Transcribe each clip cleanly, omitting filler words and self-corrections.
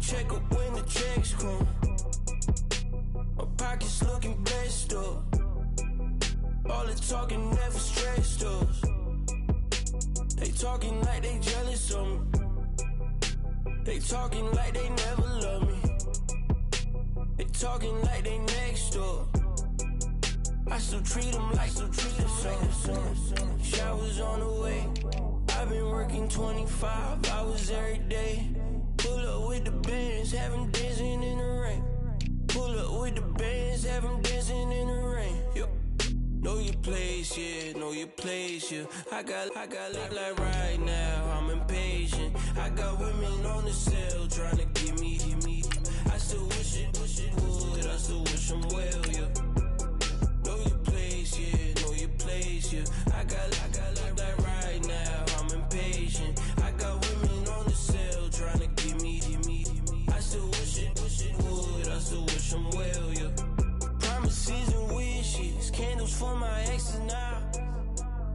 check up when the checks come. My pockets looking blessed up. All the talking never stressed us. They talking like they jealous of me. They talking like they never love me. They talking like they next up. I still treat them like some. Showers on the way. I've been working 25 hours every day. Pull up with the bands, have them dancing in the rain. Pull up with the bands, have them dancing in the rain. Yo. Know your place, yeah, know your place, yeah. I got like right now, I'm impatient. I got women on the cell trying to get me. I still wish it would, I still wish them well, yeah. Know your place, yeah, know your place, yeah. I got like right now, I'm impatient. I got women on the cell trying to get me. I still wish it would, I still wish them well, yeah. Promises and wishes, candles for my exes now.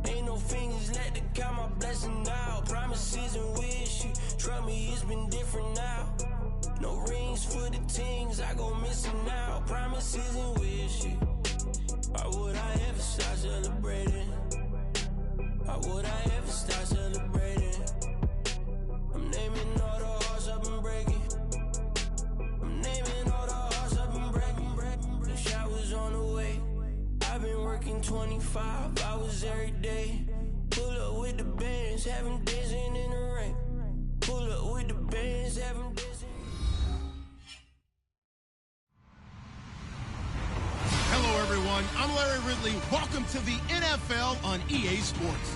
Ain't no fingers left to count my blessing now. Promises and wishes, trust me, it's been different now. No rings for the things I go missing now. Promises and wishes. Why would I ever start celebrating? Why would I ever start celebrating? I'm naming all the hearts I've been breaking. I'm naming all the hearts I've been breaking. The showers on the way. I've been working 25 hours every day. Pull up with the bands, have them dancing in the rain. Pull up with the bands, have them dancing. Hello, everyone. I'm Larry Ridley. Welcome to the NFL on EA Sports.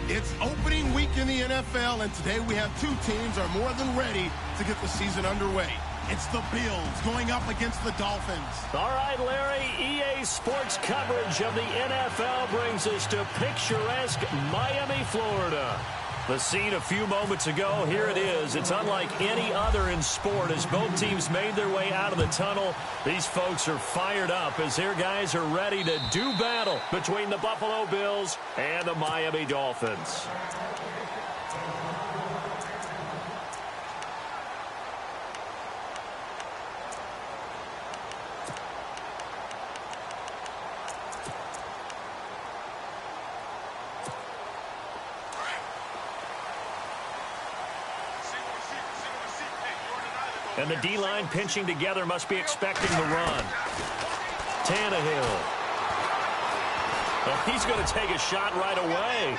It's opening week in the NFL, and today we have two teams are more than ready to get the season underway. It's the Bills going up against the Dolphins. All right, Larry, EA Sports coverage of the NFL brings us to picturesque Miami, Florida. The scene a few moments ago, here it is. It's unlike any other in sport as both teams made their way out of the tunnel. These folks are fired up as their guys are ready to do battle between the Buffalo Bills and the Miami Dolphins. And the D-line pinching together must be expecting the run. Tannehill. Oh, he's going to take a shot right away.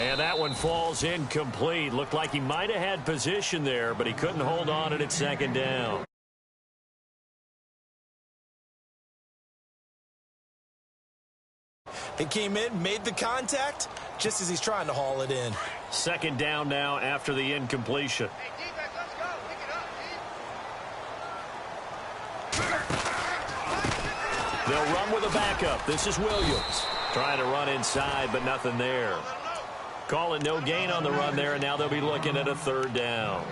And that one falls incomplete. Looked like he might have had position there, but he couldn't hold on at second down. He came in, made the contact, just as he's trying to haul it in. Second down now after the incompletion. They'll run with a backup. This is Williams. Trying to run inside, but nothing there. Call it no gain on the run there, and now they'll be looking at a third down.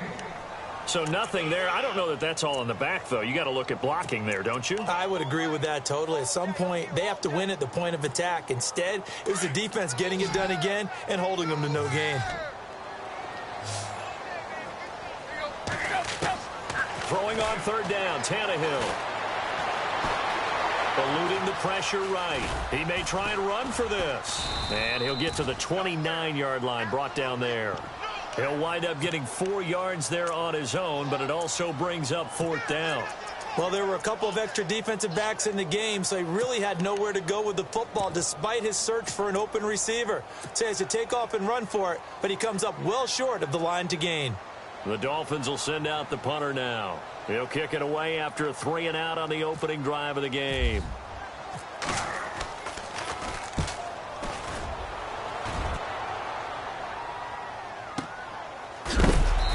So nothing there. I don't know that that's all in the back, though. You got to look at blocking there, don't you? I would agree with that totally. At some point, they have to win at the point of attack. Instead, it was the defense getting it done again and holding them to no gain. Throwing on third down, Tannehill. Eluding the pressure right. He may try and run for this. And he'll get to the 29-yard line, brought down there. He'll wind up getting 4 yards there on his own, but it also brings up fourth down. Well, there were a couple of extra defensive backs in the game, so he really had nowhere to go with the football despite his search for an open receiver. So he has to take off and run for it, but he comes up well short of the line to gain. The Dolphins will send out the punter now. He'll kick it away after a 3-and-out on the opening drive of the game.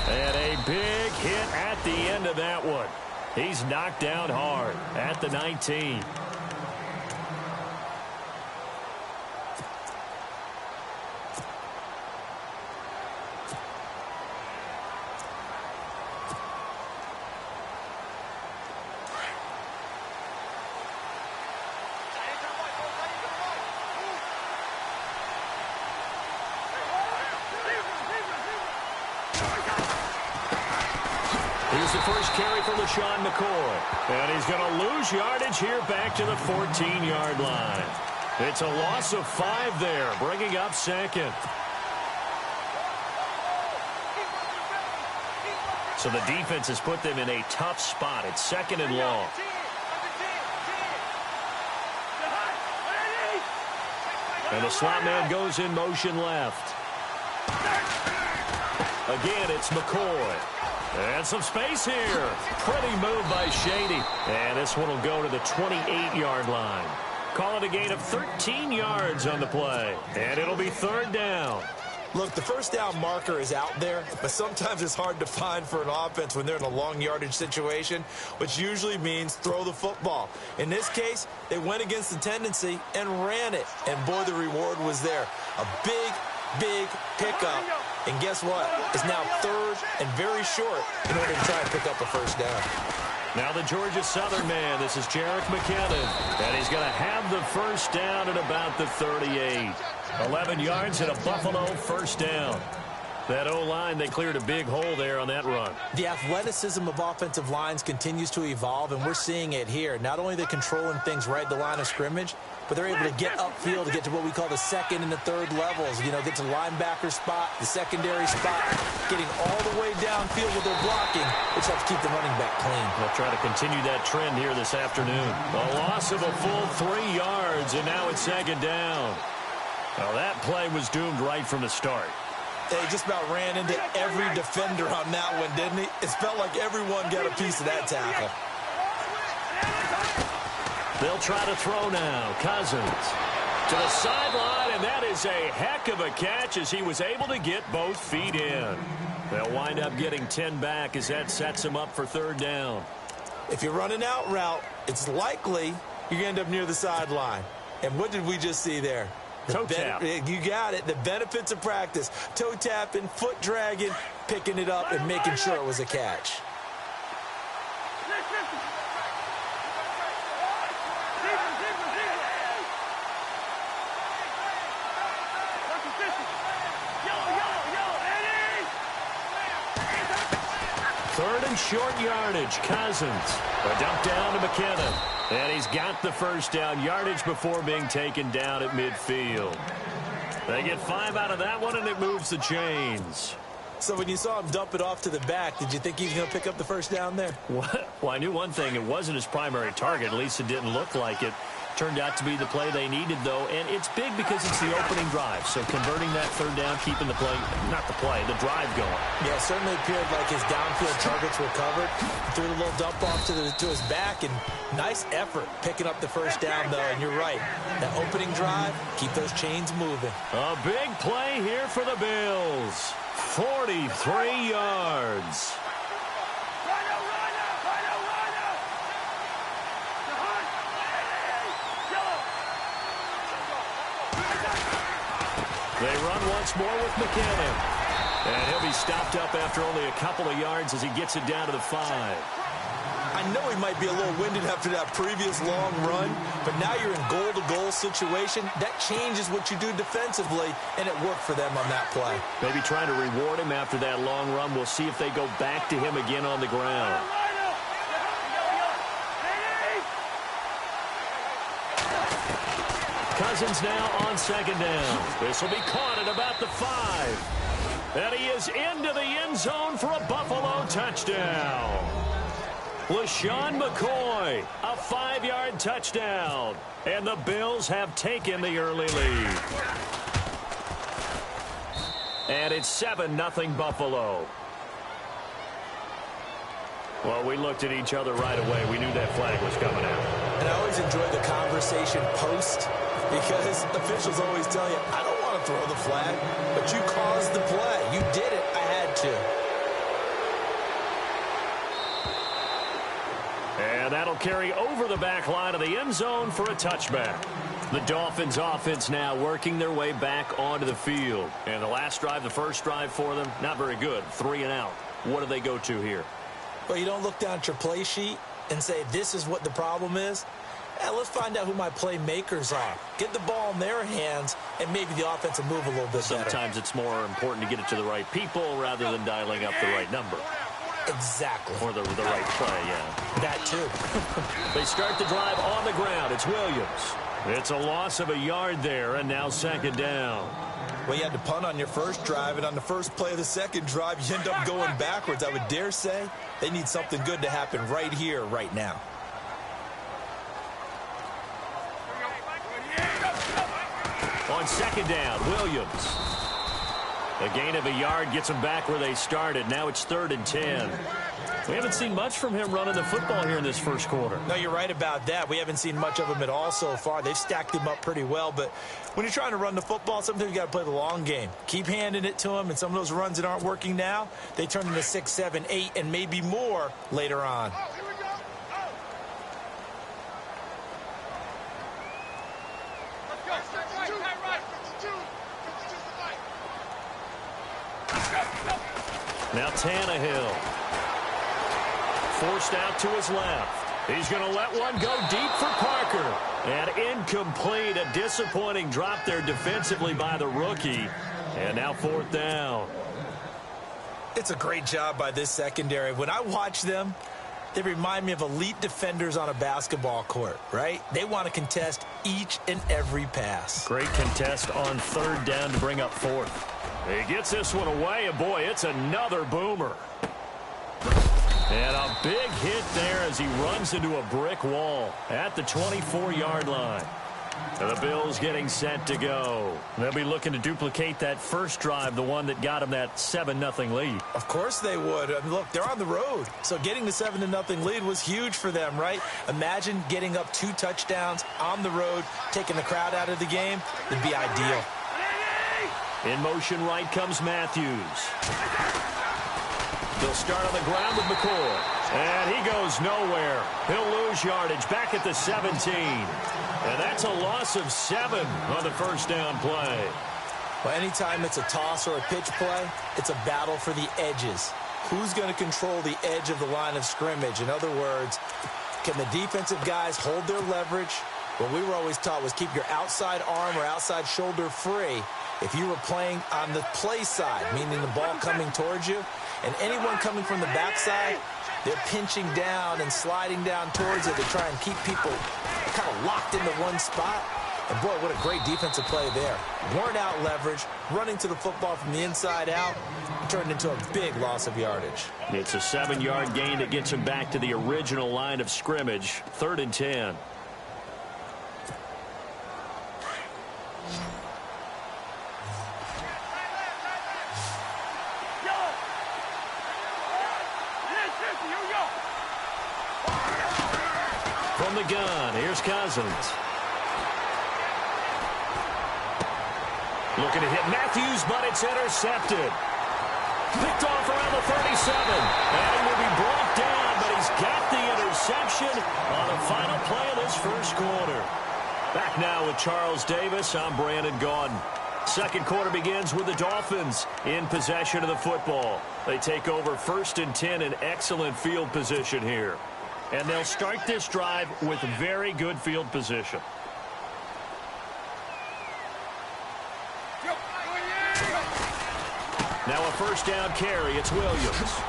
And a big hit at the end of that one. He's knocked down hard at the 19. the first carry for LaShawn McCoy. And he's going to lose yardage here back to the 14-yard line. It's a loss of 5 there, bringing up second. So the defense has put them in a tough spot. It's second and long. And the slot man goes in motion left. Again, it's McCoy. And some space here. Pretty move by Shady. And this one will go to the 28-yard line. Call it a gain of 13 yards on the play. And it'll be third down. Look, the first down marker is out there, but sometimes it's hard to find for an offense when they're in a long yardage situation, which usually means throw the football. In this case, they went against the tendency and ran it. And, boy, the reward was there. A big pickup. And guess what? It's now third and very short in order to try and pick up a first down. Now the Georgia Southern man. This is Jerick McKinnon. And he's going to have the first down at about the 38. 11 yards and a Buffalo first down. That O-line, they cleared a big hole there on that run. The athleticism of offensive lines continues to evolve, and we're seeing it here. Not only are they controlling things right at the line of scrimmage, but they're able to get upfield to get to what we call the second and the third levels. You know, get to the linebacker spot, the secondary spot, getting all the way downfield with their blocking, which helps keep the running back clean. They'll try to continue that trend here this afternoon. A loss of a full 3 yards, and now it's second down. Well, that play was doomed right from the start. They just about ran into every defender on that one, didn't he? It felt like everyone got a piece of that tackle. They'll try to throw now. Cousins to the sideline, and that is a heck of a catch as he was able to get both feet in. They'll wind up getting 10 back as that sets him up for third down. If you run an out route, it's likely you're going to end up near the sideline. And what did we just see there? Toe tap. You got it. The benefits of practice. Toe tapping, foot dragging, picking it up, and making sure it was a catch. Third and short yardage. Cousins. A dump down to McKinnon. And he's got the first down yardage before being taken down at midfield. They get 5 out of that one, and it moves the chains. So when you saw him dump it off to the back, did you think he was going to pick up the first down there? Well, I knew one thing. It wasn't his primary target. At least it didn't look like it. Turned out to be the play they needed, though, and it's big because it's the opening drive. So converting that third down, keeping the play, not the play, the drive going. Yeah, it certainly appeared like his downfield targets were covered. Threw the little dump off to his back, and nice effort picking up the first down, though. And you're right, that opening drive, keep those chains moving. A big play here for the Bills. 43 yards. They run once more with McKinnon. And he'll be stopped up after only a couple of yards as he gets it down to the 5. I know he might be a little winded after that previous long run, but now you're in goal-to-goal situation. That changes what you do defensively, and it worked for them on that play. Maybe trying to reward him after that long run. We'll see if they go back to him again on the ground. Cousins now on second down. This will be caught at about the 5. And he is into the end zone for a Buffalo touchdown. LaShawn McCoy, a 5-yard touchdown. And the Bills have taken the early lead. And it's 7-0 Buffalo. Well, we looked at each other right away. We knew that flag was coming out. And I always enjoy the conversation post, because officials always tell you, I don't want to throw the flag, but you caused the play. You did it. I had to. And that'll carry over the back line of the end zone for a touchback. The Dolphins offense now working their way back onto the field. And the last drive, the first drive for them, not very good. 3 and out. What do they go to here? Well, you don't look down at your play sheet and say, this is what the problem is. Let's find out who my playmakers are. Get the ball in their hands, and maybe the offense will move a little bit better. Sometimes it's more important to get it to the right people rather than dialing up the right number. Exactly. Or the right play, yeah. That too. They start the drive on the ground. It's Williams. It's a loss of a yard there, and now second down. Well, you had to punt on your first drive, and on the first play of the second drive, you end up going backwards. I would dare say they need something good to happen right here, right now. On second down, Williams. A gain of a yard gets them back where they started. Now it's 3rd and 10. We haven't seen much from him running the football here in this first quarter. No, you're right about that. We haven't seen much of him at all so far. They've stacked him up pretty well, but when you're trying to run the football, sometimes you got to play the long game. Keep handing it to him, and some of those runs that aren't working now, they turn into 6, 7, 8, and maybe more later on. Now Tannehill. Forced out to his left. He's going to let one go deep for Parker. And incomplete. A disappointing drop there defensively by the rookie. And now 4th down. It's a great job by this secondary. When I watch them, they remind me of elite defenders on a basketball court, right? They want to contest each and every pass. Great contest on 3rd down to bring up 4th. He gets this one away, and boy, it's another boomer. And a big hit there as he runs into a brick wall at the 24-yard line. And the Bills getting set to go. They'll be looking to duplicate that first drive, the one that got them that 7-0 lead. Of course they would. I mean, look, they're on the road. So getting the 7-0 lead was huge for them, right? Imagine getting up 2 touchdowns on the road, taking the crowd out of the game. It'd be ideal. In motion right comes Matthews. They'll start on the ground with McCoy. And he goes nowhere. He'll lose yardage back at the 17. And that's a loss of 7 on the first down play. Well, anytime it's a toss or a pitch play, it's a battle for the edges. Who's going to control the edge of the line of scrimmage? In other words, can the defensive guys hold their leverage? What we were always taught was keep your outside arm or outside shoulder free if you were playing on the play side, meaning the ball coming towards you. And anyone coming from the backside, they're pinching down and sliding down towards it to try and keep people kind of locked into one spot. And, boy, what a great defensive play there. Worn out leverage, running to the football from the inside out, turned into a big loss of yardage. It's a 7-yard gain that gets him back to the original line of scrimmage, 3rd and 10. From the gun, here's Cousins. Looking to hit Matthews, but it's intercepted. Picked off around the 37. And will be brought down, but he's got the interception on the final play of this first quarter. Back now with Charles Davis, I'm Brandon Gaudin. Second quarter begins with the Dolphins in possession of the football. They take over 1st and 10 in excellent field position here. And they'll start this drive with very good field position. Now a first down carry. It's Williams.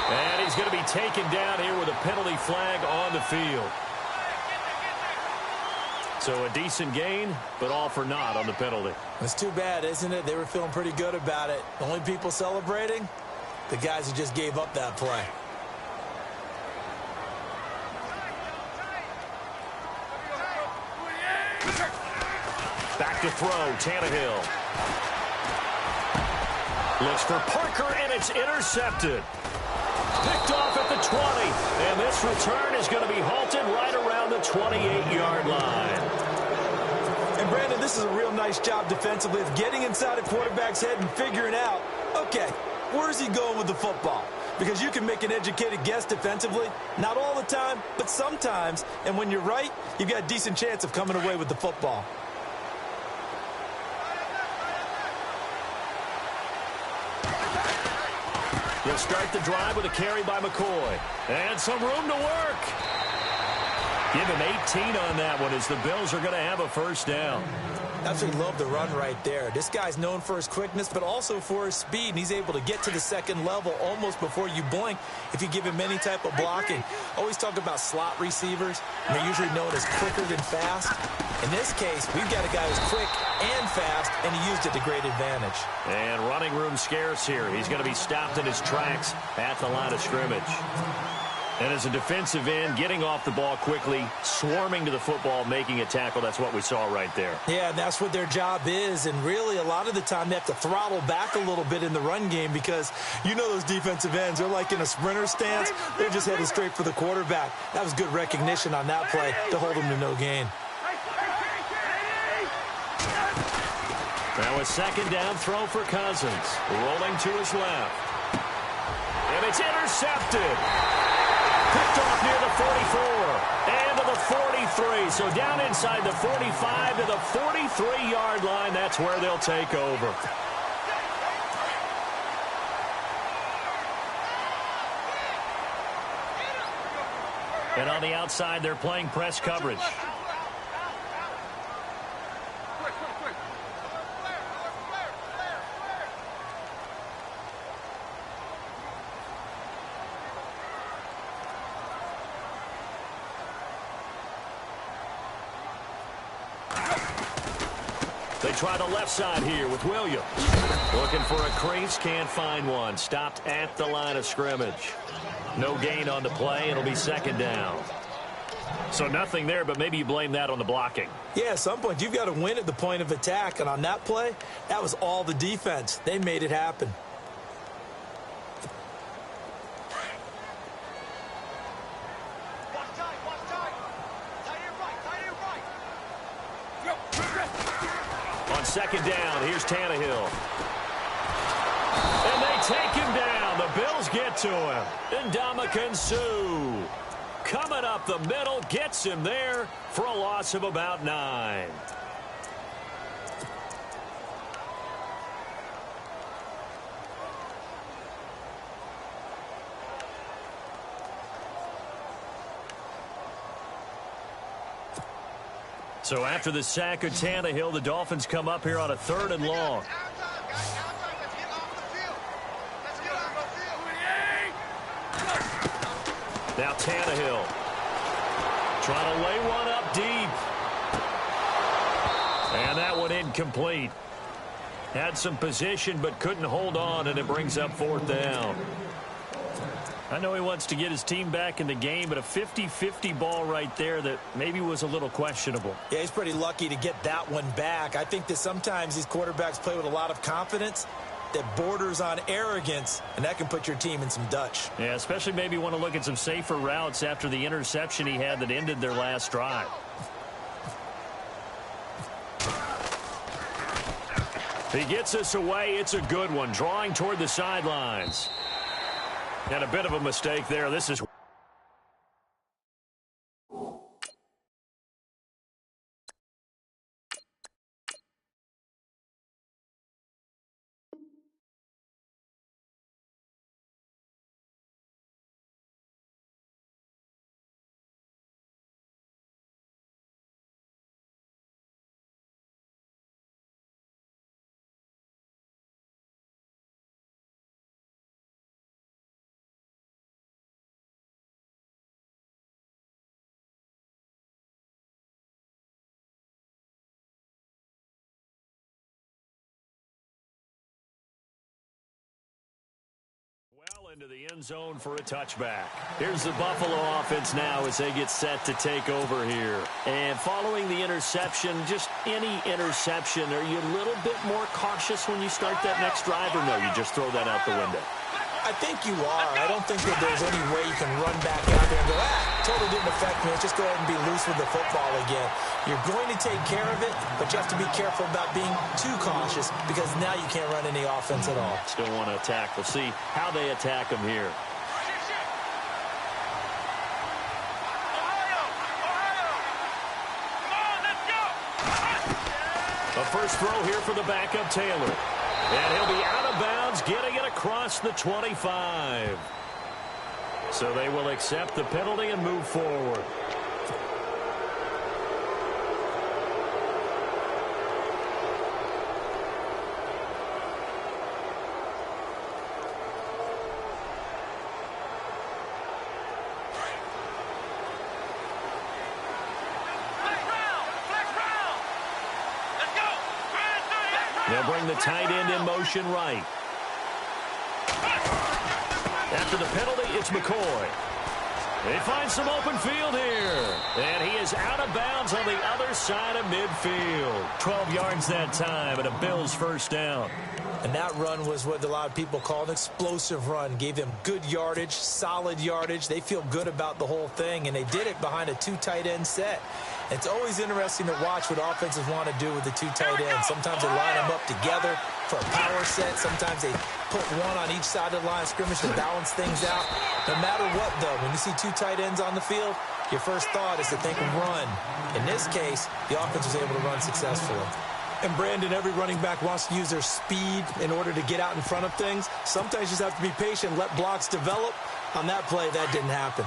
And he's going to be taken down here with a penalty flag on the field. So a decent gain, but all for naught on the penalty. It's too bad, isn't it? They were feeling pretty good about it. The only people celebrating, the guys who just gave up that play. Back to throw, Tannehill. Looks for Parker, and it's intercepted. Picked off at the 20, and this return is going to be halted right around the 28-yard line. And, Brandon, this is a real nice job defensively of getting inside a quarterback's head and figuring out, okay, where's he going with the football? Because you can make an educated guess defensively, not all the time, but sometimes. And when you're right, you've got a decent chance of coming away with the football. He'll start the drive with a carry by McCoy. And some room to work. Give him 18 on that one as the Bills are going to have a first down. Absolutely love the run right there. This guy's known for his quickness, but also for his speed, and he's able to get to the second level almost before you blink if you give him any type of blocking. Always talk about slot receivers, and they're usually known as quicker than fast. In this case, we've got a guy who's quick and fast, and he used it to great advantage. And running room scarce here. He's going to be stopped in his tracks at the line of scrimmage. And as a defensive end, getting off the ball quickly, swarming to the football, making a tackle, that's what we saw right there. Yeah, and that's what their job is. And really, a lot of the time, they have to throttle back a little bit in the run game because you know those defensive ends, they're like in a sprinter stance. They're just headed straight for the quarterback. That was good recognition on that play to hold him to no gain. Now a second down throw for Cousins. Rolling to his left. And it's intercepted. Picked off near the 44 and to the 43. So down inside the 45 to the 43-yard line. That's where they'll take over. And on the outside, they're playing press coverage. They try the left side here with Williams. Looking for a crease, can't find one. Stopped at the line of scrimmage. No gain on the play. It'll be second down. So nothing there, but maybe you blame that on the blocking. Yeah, at some point, you've got to win at the point of attack. And on that play, that was all the defense. They made it happen. Second down, here's Tannehill. And they take him down. The Bills get to him. Ndamukong Suh coming up the middle, gets him there for a loss of about 9. So after the sack of Tannehill, the Dolphins come up here on a 3rd and long. Now Tannehill trying to lay one up deep. And that one incomplete. Had some position but couldn't hold on, and it brings up 4th down. I know he wants to get his team back in the game, but a 50-50 ball right there that maybe was a little questionable. Yeah, he's pretty lucky to get that one back. I think that sometimes these quarterbacks play with a lot of confidence that borders on arrogance, and that can put your team in some Dutch. Yeah, especially maybe want to look at some safer routes after the interception he had that ended their last drive. He gets us away. It's a good one, drawing toward the sidelines. And a bit of a mistake there. This is... well into the end zone for a touchback. Here's the Buffalo offense now as they get set to take over here. And following the interception, just any interception, are you a little bit more cautious when you start that next drive, or no, you just throw that out the window? I think you are. I don't think that there's any way you can run back out there and go, totally didn't affect me. Let's just go ahead and be loose with the football again. You're going to take care of it, but you have to be careful about being too cautious because now you can't run any offense at all. Still want to attack. We'll see how they attack them here. A first throw here for the backup Taylor. And he'll be out of bounds, getting it across the 25. So they will accept the penalty and move forward. They'll bring the tight end in motion right. After the penalty, it's McCoy. They find some open field here. And he is out of bounds on the other side of midfield. 12 yards that time and a Bills first down. And that run was what a lot of people call an explosive run. Gave them good yardage, solid yardage. They feel good about the whole thing, and they did it behind a two tight end set. It's always interesting to watch what offenses want to do with the two tight ends. Sometimes they line them up together for a power set. Sometimes they put one on each side of the line of scrimmage to balance things out. No matter what, though, when you see two tight ends on the field, your first thought is to think of run. In this case, the offense was able to run successfully. And, Brandon, every running back wants to use their speed in order to get out in front of things. Sometimes you just have to be patient, let blocks develop. On that play, that didn't happen.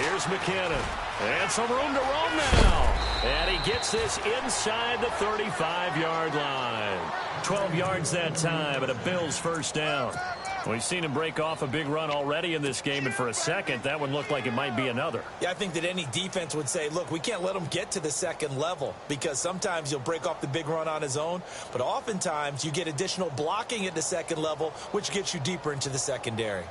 Here's McKinnon. And some room to roam now. And he gets this inside the 35-yard line. 12 yards that time and a Bills first down. We've seen him break off a big run already in this game, and for a second, that one looked like it might be another. Yeah, I think that any defense would say, look, we can't let him get to the second level, because sometimes he'll break off the big run on his own, but oftentimes you get additional blocking at the second level, which gets you deeper into the secondary.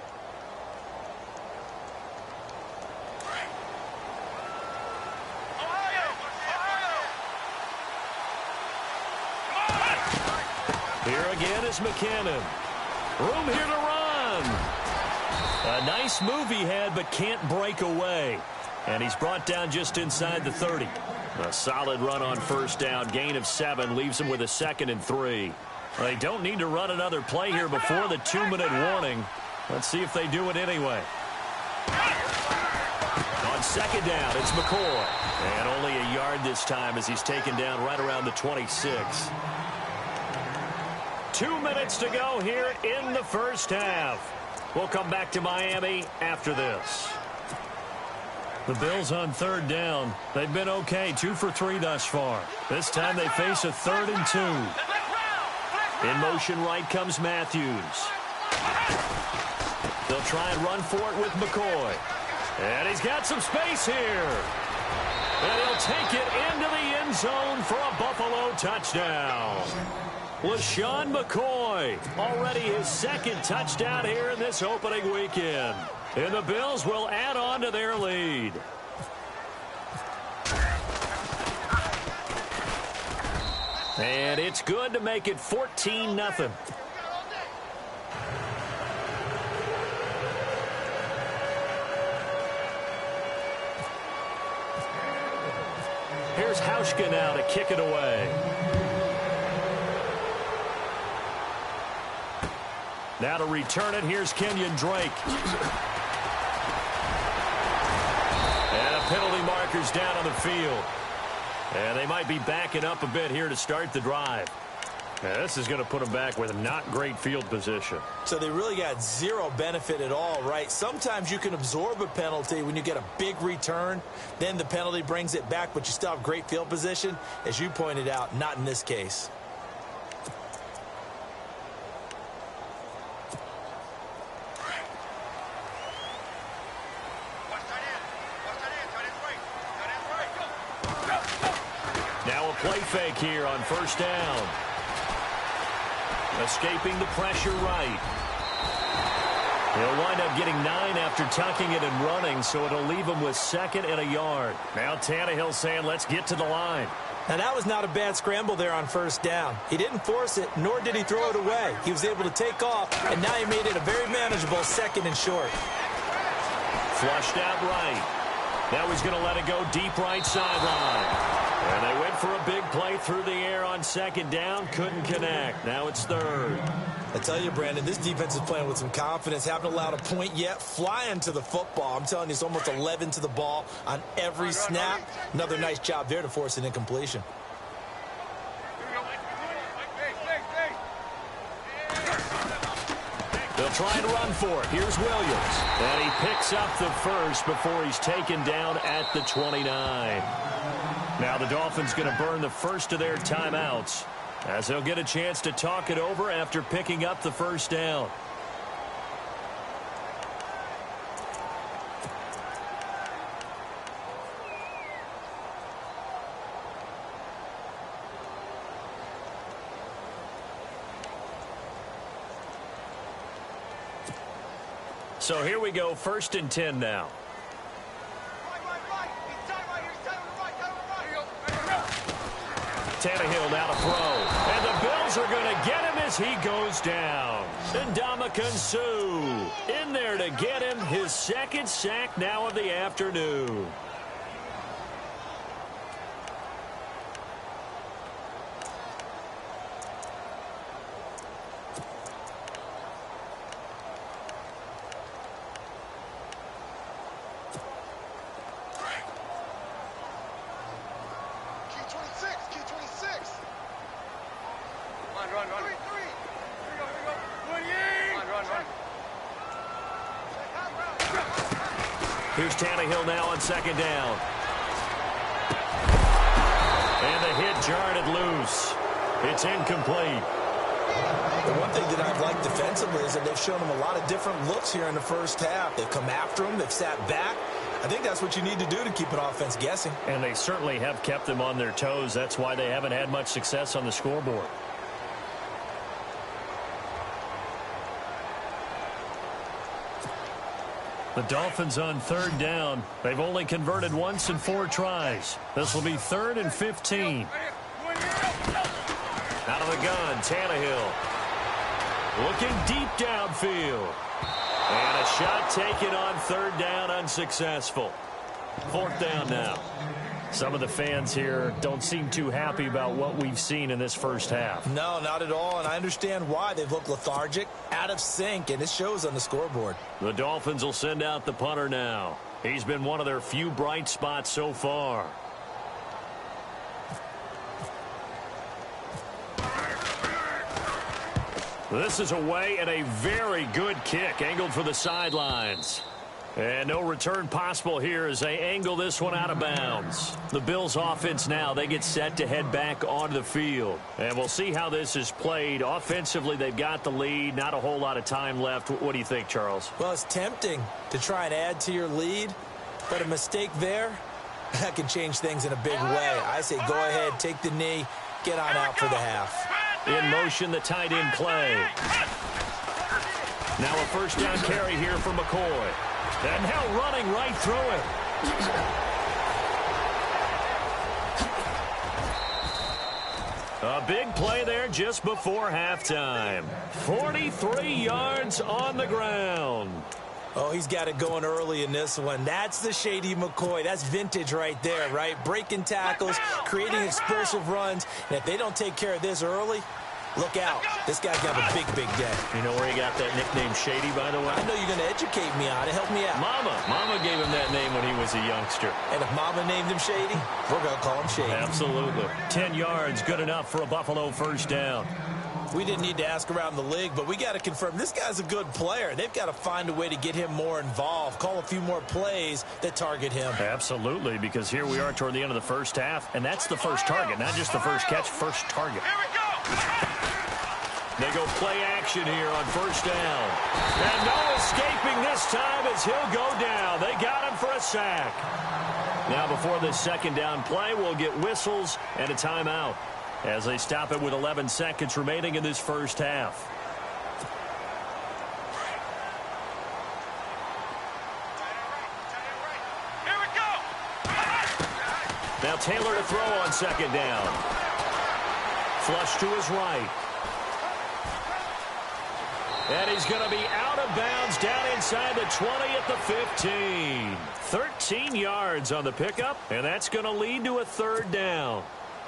Here again is McKinnon. Room here to run. A nice move he had, but can't break away. And he's brought down just inside the 30. A solid run on first down. Gain of 7 leaves him with a 2nd and 3. They don't need to run another play here before the 2-minute warning. Let's see if they do it anyway. On second down, it's McCoy. And only a yard this time as he's taken down right around the 26. 2 minutes to go here in the first half. We'll come back to Miami after this. The Bills on third down. They've been okay, 2 for 3 thus far. This time they face a 3rd and 2. In motion right comes Matthews. They'll try and run for it with McCoy. And he's got some space here. And he'll take it into the end zone for a Buffalo touchdown. LaShawn McCoy, already his 2nd touchdown here in this opening weekend. And the Bills will add on to their lead. And it's good to make it 14-0. Here's Hauschka now to kick it away. Now to return it, here's Kenyon Drake. And a penalty marker's down on the field. And they might be backing up a bit here to start the drive. And this is going to put them back with not great field position. So they really got zero benefit at all, right? Sometimes you can absorb a penalty when you get a big return. Then the penalty brings it back, but you still have great field position. As you pointed out, not in this case. Play fake here on first down. Escaping the pressure right. He'll wind up getting 9 after tucking it and running, so it'll leave him with 2nd and a yard. Now Tannehill saying, let's get to the line. Now that was not a bad scramble there on first down. He didn't force it, nor did he throw it away. He was able to take off, and now he made it a very manageable 2nd and short. Flushed out right. Now he's going to let it go deep right sideline. And they went for a big play through the air on 2nd down. Couldn't connect. Now it's 3rd. I tell you, Brandon, this defense is playing with some confidence. Haven't allowed a point yet. Flying to the football. I'm telling you, it's almost 11 to the ball on every snap. Another nice job there to force an incompletion. They'll try and run for it. Here's Williams. And he picks up the first before he's taken down at the 29. Now the Dolphins going to burn the first of their timeouts as they'll get a chance to talk it over after picking up the first down. So here we go, 1st and 10 now. Tannehill now to throw. And the Bills are going to get him as he goes down. And Ndamukong Suh in there to get him his 2nd sack now of the afternoon. Here's Tannehill now on 2nd down. And the hit jarred it loose. It's incomplete. The one thing that I've liked defensively is that they've shown him a lot of different looks here in the first half. They've come after him. They've sat back. I think that's what you need to do to keep an offense guessing. And they certainly have kept them on their toes. That's why they haven't had much success on the scoreboard. The Dolphins on 3rd down. They've only converted once in 4 tries. This will be 3rd and 15. Out of the gun, Tannehill. Looking deep downfield. And a shot taken on 3rd down, unsuccessful. 4th down now. Some of the fans here don't seem too happy about what we've seen in this first half. No, not at all, and I understand why. They've looked lethargic, out of sync, and it shows on the scoreboard. The Dolphins will send out the punter now. He's been one of their few bright spots so far. This is away and a very good kick, angled for the sidelines. And no return possible here as they angle this one out of bounds. The Bills offense now, they get set to head back onto the field. And we'll see how this is played. Offensively, they've got the lead. Not a whole lot of time left. What do you think, Charles? Well, it's tempting to try and add to your lead, but a mistake there, that can change things in a big way. I say go ahead, take the knee, get on out for the half. In motion, the tight end play. Now a 1st down carry here for McCoy. And now running right through it. A big play there just before halftime. 43 yards on the ground. Oh, he's got it going early in this one. That's the shady McCoy. That's vintage right there, right? Breaking tackles, creating explosive runs. And if they don't take care of this early, look out. This guy's got a big, big day. You know where he got that nickname Shady, by the way? I know you're going to educate me on it. Help me out. Mama gave him that name when he was a youngster. And if Mama named him Shady, we're going to call him Shady. Absolutely. 10 yards, good enough for a Buffalo 1st down. We didn't need to ask around the league, but we got to confirm this guy's a good player. They've got to find a way to get him more involved, call a few more plays that target him. Absolutely, because here we are toward the end of the first half, and that's the first target, not just the first catch, first target. Here we go! They go play action here on 1st down. And no escaping this time as he'll go down. They got him for a sack. Now before this 2nd down play, we'll get whistles and a timeout as they stop it with 11 seconds remaining in this first half. Here we go. Now Taylor to throw on 2nd down. Flush to his right. And he's going to be out of bounds down inside the 20 at the 15. 13 yards on the pickup, and that's going to lead to a 3rd down.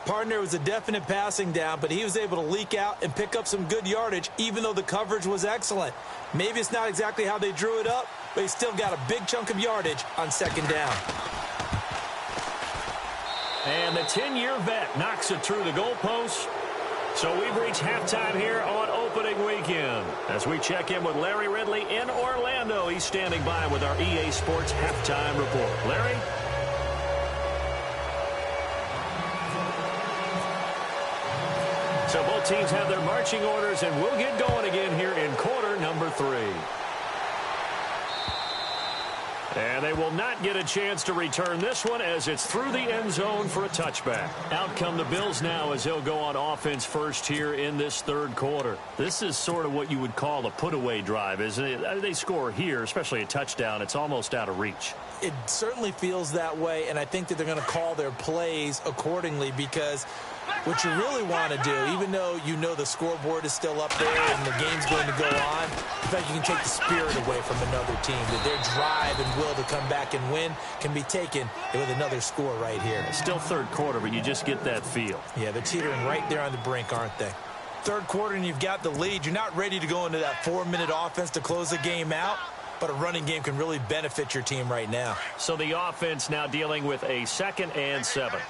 Partner was a definite passing down, but he was able to leak out and pick up some good yardage, even though the coverage was excellent. Maybe it's not exactly how they drew it up, but he still got a big chunk of yardage on 2nd down. And the 10-year vet knocks it through the goalpost. So we've reached halftime here on opening weekend. As we check in with Larry Ridley in Orlando, he's standing by with our EA Sports halftime report. Larry? So both teams have their marching orders, and we'll get going again here in quarter number 3. And they will not get a chance to return this one as it's through the end zone for a touchback. Out come the Bills now as they'll go on offense first here in this third quarter. This is sort of what you would call a put-away drive, isn't it? They score here, especially a touchdown. It's almost out of reach. It certainly feels that way, and I think that they're going to call their plays accordingly because what you really want to do, even though you know the scoreboard is still up there and the game's going to go on, in fact, you can take the spirit away from another team, that their drive and will to come back and win can be taken with another score right here. It's still third quarter, but you just get that feel. Yeah, they're teetering right there on the brink, aren't they? Third quarter and you've got the lead. You're not ready to go into that 4-minute offense to close the game out, but a running game can really benefit your team right now. So the offense now dealing with a 2nd and 7.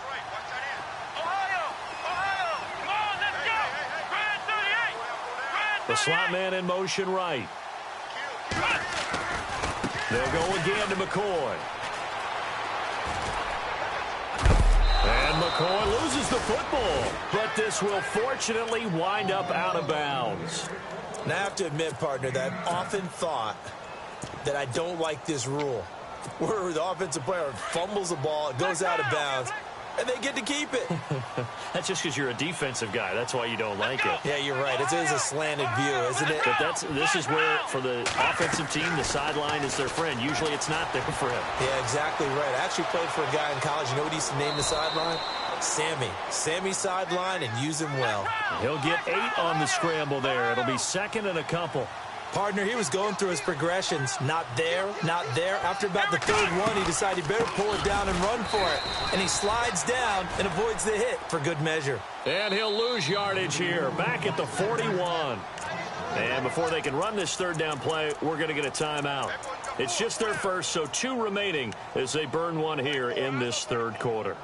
The slot man in motion right. They'll go again to McCoy. And McCoy loses the football, but this will fortunately wind up out of bounds. Now, I have to admit, partner, that I've often thought that I don't like this rule, where the offensive player fumbles the ball, it goes out of bounds, and they get to keep it. That's just because you're a defensive guy. That's why you don't like it. Yeah, you're right. It is a slanted view, isn't it? But this is where, for the offensive team, the sideline is their friend. Usually it's not there for him. Yeah, exactly right. I actually played for a guy in college. You know what he used to name the sideline? Sammy. Sammy sideline, and use him well. He'll get 8 on the scramble there. It'll be 2nd and a couple. Partner, he was going through his progressions. Not there, not there. After about the third one, he decided he better pull it down and run for it. And he slides down and avoids the hit for good measure. And he'll lose yardage here, back at the 41. And before they can run this third down play, we're going to get a timeout. It's just their first, so 2 remaining as they burn one here in this third quarter.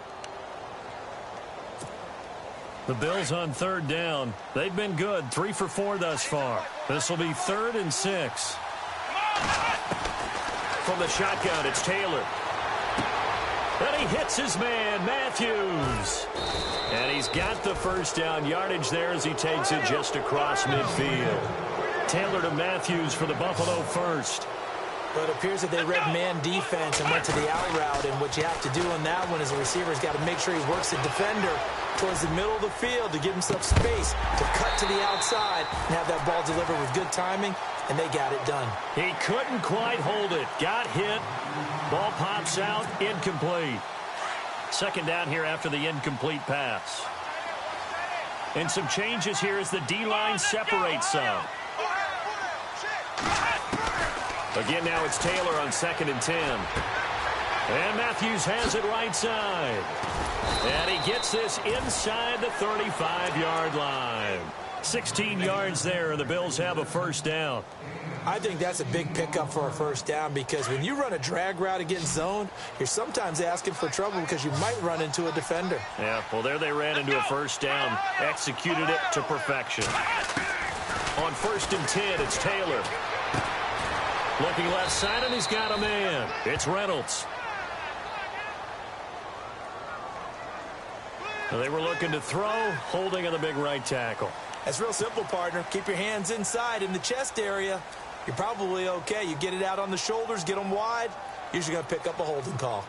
The Bills on third down. They've been good, 3 for 4 thus far. This will be 3rd and 6. From the shotgun, it's Taylor. And he hits his man, Matthews. And he's got the first down yardage there as he takes it just across midfield. Taylor to Matthews for the Buffalo first. But it appears that they read man defense and went to the out route. And what you have to do on that one is the receiver's got to make sure he works the defender towards the middle of the field to give himself space to cut to the outside and have that ball delivered with good timing, and they got it done. He couldn't quite hold it. Got hit. Ball pops out. Incomplete. 2nd down here after the incomplete pass. And some changes here as the D-line separates some. Again, now it's Taylor on 2nd and 10. And Matthews has it right side. And he gets this inside the 35-yard line. 16 yards there, and the Bills have a first down. I think that's a big pickup for a first down because when you run a drag route against zone, you're sometimes asking for trouble because you might run into a defender. Yeah, well, there they ran into a first down, executed it to perfection. On 1st and 10, it's Taylor. Looking left side, and he's got a man. It's Reynolds. They were looking to throw, holding on the big right tackle. That's real simple, partner. Keep your hands inside in the chest area. You're probably okay. You get it out on the shoulders, get them wide. Usually going to pick up a holding call.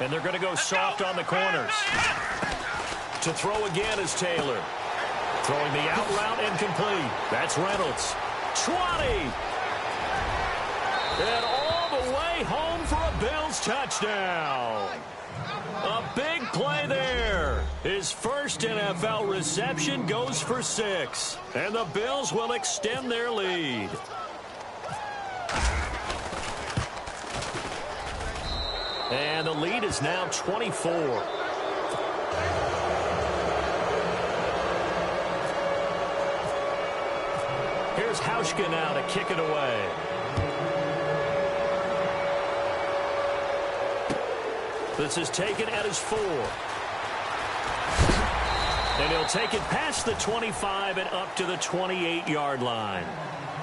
And they're going to go soft on the corners. To throw again is Taylor. Throwing the out route incomplete. That's Reynolds. 20. And all the way home for a Bills touchdown. A big play there. His first NFL reception goes for 6. And the Bills will extend their lead. And the lead is now 24. Here's Hauschka now to kick it away. This is taken at his 4. And he'll take it past the 25 and up to the 28-yard line.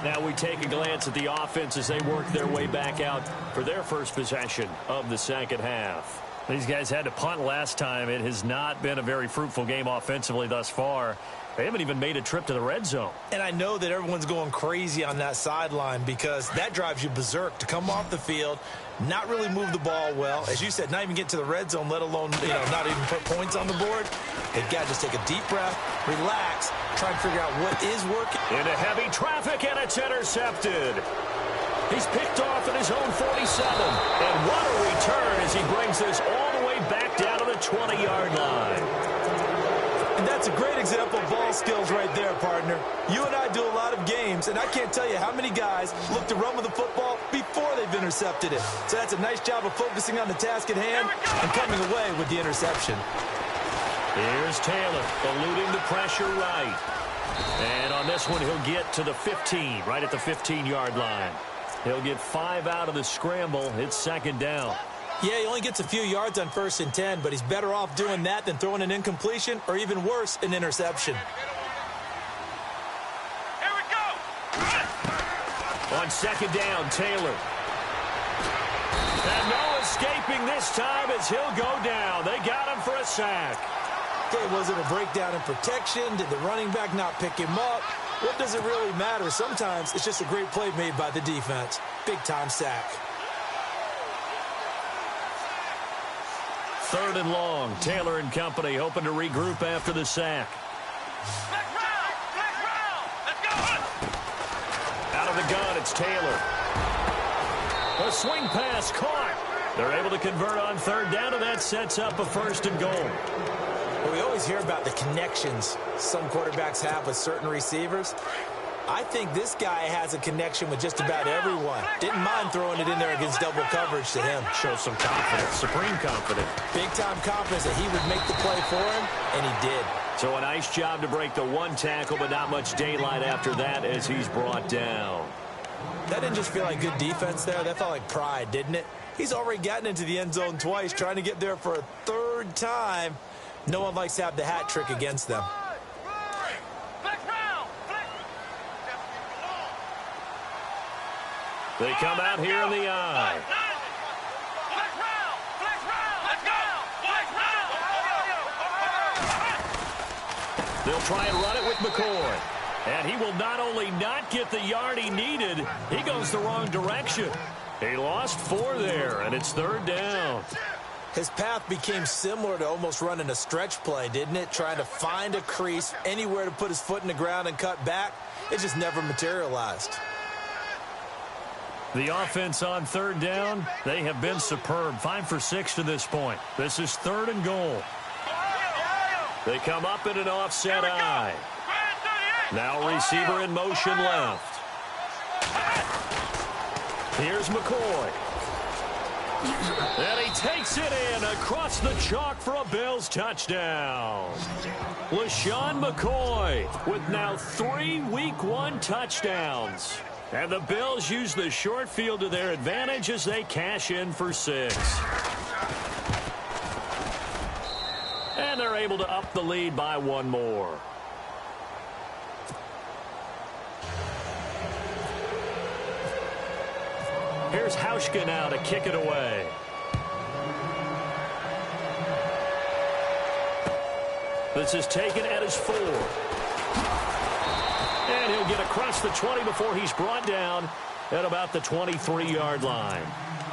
Now we take a glance at the offense as they work their way back out for their first possession of the second half. These guys had to punt last time. It has not been a very fruitful game offensively thus far. They haven't even made a trip to the red zone. And I know that everyone's going crazy on that sideline because that drives you berserk to come off the field, not really move the ball well. As you said, not even get to the red zone, let alone, not even put points on the board. They've got to just take a deep breath, relax, try and figure out what is working. Into heavy traffic, and it's intercepted. He's picked off at his own 47. And what a return as he brings this all the way back down to the 20-yard line. And that's a great example of ball skills right there, partner. You and I do a lot of games, and I can't tell you how many guys look to run with the football before they've intercepted it. So that's a nice job of focusing on the task at hand and coming away with the interception. Here's Taylor, eluding the pressure right. And on this one, he'll get to the 15, right at the 15-yard line. He'll get 5 out of the scramble. It's second down. Yeah, he only gets a few yards on 1st and 10, but he's better off doing that than throwing an incompletion or even worse, an interception. Here we go. On second down, Taylor. And no escaping this time as he'll go down. They got him for a sack. Okay, was it a breakdown in protection? Did the running back not pick him up? What does it really matter? Sometimes it's just a great play made by the defense. Big-time sack. 3rd and long. Taylor and company hoping to regroup after the sack. Let's round. Let's go. Out of the gun, it's Taylor. A swing pass caught. They're able to convert on 3rd down, and that sets up a 1st and goal. Well, we always hear about the connections some quarterbacks have with certain receivers. I think this guy has a connection with just about everyone. Didn't mind throwing it in there against double coverage to him. Shows some confidence, supreme confidence. Big-time confidence that he would make the play for him, and he did. So a nice job to break the 1 tackle, but not much daylight after that as he's brought down. That didn't just feel like good defense there. That felt like pride, didn't it? He's already gotten into the end zone twice, trying to get there for a 3rd time. No one likes to have the hat trick against them. They come out here in the eye. They'll try and run it with McCoy. And he will not only not get the yard he needed, he goes the wrong direction. He lost 4 there, and it's 3rd down. His path became similar to almost running a stretch play, didn't it? Trying to find a crease, anywhere to put his foot in the ground and cut back. It just never materialized. The offense on 3rd down, they have been superb. 5 for 6 to this point. This is 3rd and goal. They come up in an offset eye. Now receiver in motion left. Here's McCoy. And he takes it in across the chalk for a Bills touchdown. LaShawn McCoy with now 3 Week 1 touchdowns. And the Bills use the short field to their advantage as they cash in for 6. And they're able to up the lead by 1 more. Here's Hauschka now to kick it away. This is taken at his 4. And he'll get across the 20 before he's brought down at about the 23-yard line.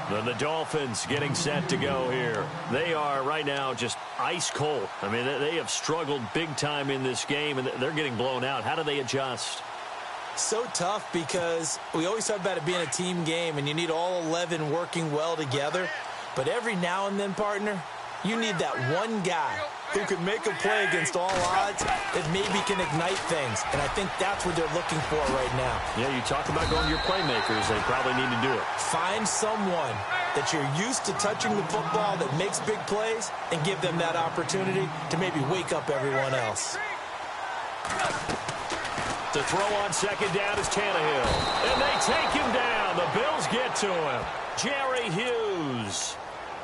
Then the Dolphins getting set to go here. They are right now just ice cold. I mean, they have struggled big time in this game, and they're getting blown out. How do they adjust? So tough because we always talk about it being a team game, and you need all 11 working well together. But every now and then, partner, you need that one guy who can make a play against all odds that maybe can ignite things. And I think that's what they're looking for right now. Yeah, you talk about going to your playmakers. They probably need to do it. Find someone that you're used to touching the football that makes big plays and give them that opportunity to maybe wake up everyone else. To throw on 2nd down is Tannehill. And they take him down. The Bills get to him. Jerry Hughes.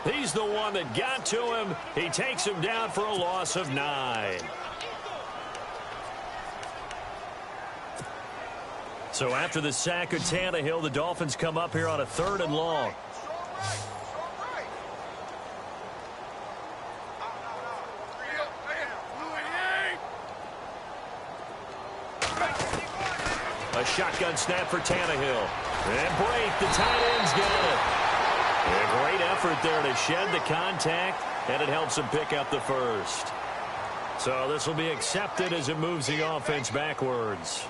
He's the one that got to him. He takes him down for a loss of 9. So after the sack of Tannehill, the Dolphins come up here on a 3rd and long. A shotgun snap for Tannehill. And break. The tight end's got it. A great effort there to shed the contact, and it helps him pick up the first. So this will be accepted as it moves the offense backwards.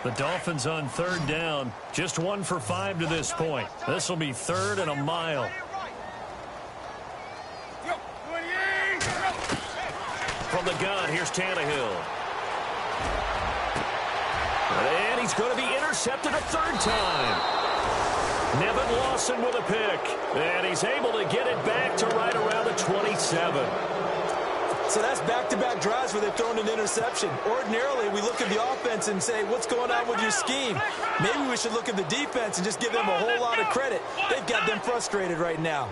The Dolphins on third down, just 1 for 5 to this point. This will be 3rd and a mile. From the gun, here's Tannehill. And he's going to be intercepted a 3rd time. Nevin Lawson with a pick. And he's able to get it back to right around the 27. So that's back-to-back drives where they've thrown an interception. Ordinarily, we look at the offense and say, what's going on with your scheme? Maybe we should look at the defense and just give them a whole lot of credit. They've got them frustrated right now.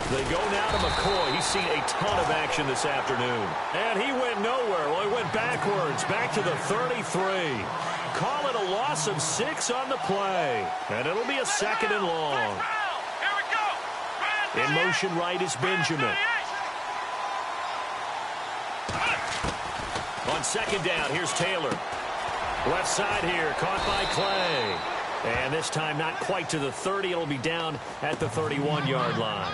They go now to McCoy. He's seen a ton of action this afternoon. And he went nowhere. Well, he went backwards, back to the 33. Call it a loss of 6 on the play. And it'll be a 2nd and long. In motion right is Benjamin. On 2nd down, here's Taylor. Left side here, caught by Clay. And this time not quite to the 30. It'll be down at the 31-yard line.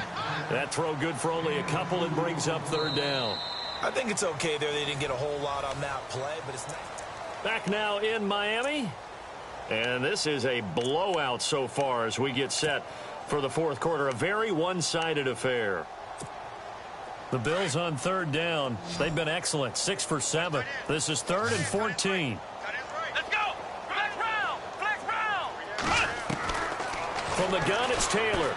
That throw good for only a couple and brings up 3rd down. I think it's okay there. They didn't get a whole lot on that play, but it's nice. Back now in Miami. And this is a blowout so far as we get set for the 4th quarter. A very one-sided affair. The Bills on 3rd down. They've been excellent. 6 for 7. This is 3rd and 14. Let's go. Flex round. Flex round. From the gun, it's Taylor.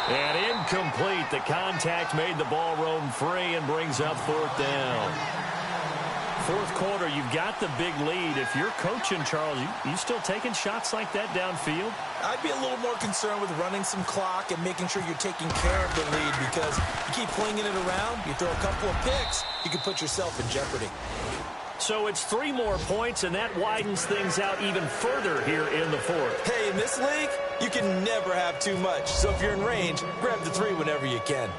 And incomplete. The contact made the ball roam free and brings up 4th down. 4th quarter, you've got the big lead. If you're coaching, Charles, you still taking shots like that downfield? I'd be a little more concerned with running some clock and making sure you're taking care of the lead, because you keep flinging it around, you throw a couple of picks, you can put yourself in jeopardy. So it's 3 more points, and that widens things out even further here in the 4th. Hey, in this league, you can never have too much. So if you're in range, grab the 3 whenever you can.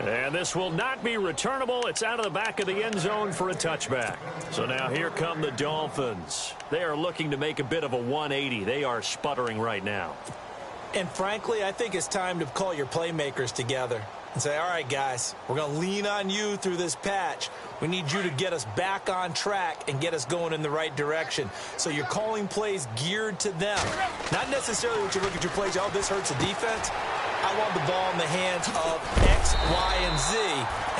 And this will not be returnable. It's out of the back of the end zone for a touchback. So now here come the Dolphins. They are looking to make a bit of a 180. They are sputtering right now. And frankly, I think it's time to call your playmakers together and say, all right, guys, we're going to lean on you through this patch. We need you to get us back on track and get us going in the right direction. So you're calling plays geared to them. Not necessarily what you look at your plays, oh, this hurts the defense. I want the ball in the hands of X, Y, and Z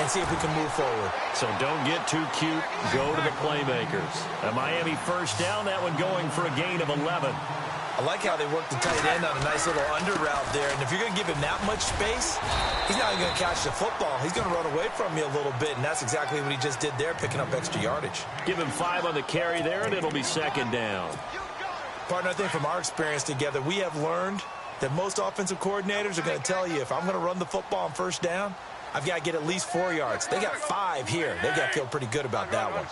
and see if we can move forward. So don't get too cute. Go to the playmakers. A Miami 1st down, that one going for a gain of 11. I like how they worked the tight end on a nice little under route there. And if you're going to give him that much space, he's not going to catch the football. He's going to run away from you a little bit, and that's exactly what he just did there, picking up extra yardage. Give him 5 on the carry there, and it'll be 2nd down. Partner, I think from our experience together, we have learned that most offensive coordinators are going to tell you, if I'm going to run the football on 1st down, I've got to get at least 4 yards. They got 5 here. They've got to feel pretty good about that one.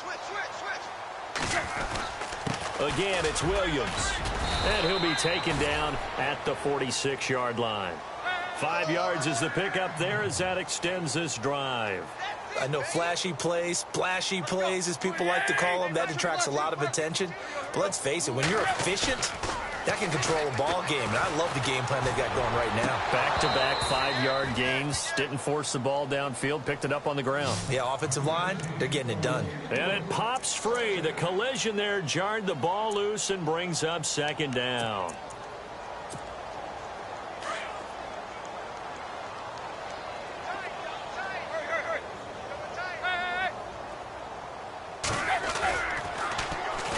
Again, it's Williams. And he'll be taken down at the 46-yard line. 5 yards is the pickup there as that extends this drive. I know flashy plays, splashy plays, as people like to call them, that attracts a lot of attention. But let's face it, when you're efficient, that can control a ball game. And I love the game plan they've got going right now. Back-to-back 5-yard gains. Didn't force the ball downfield. Picked it up on the ground. Yeah, offensive line, they're getting it done. And it pops free. The collision there jarred the ball loose and brings up 2nd down.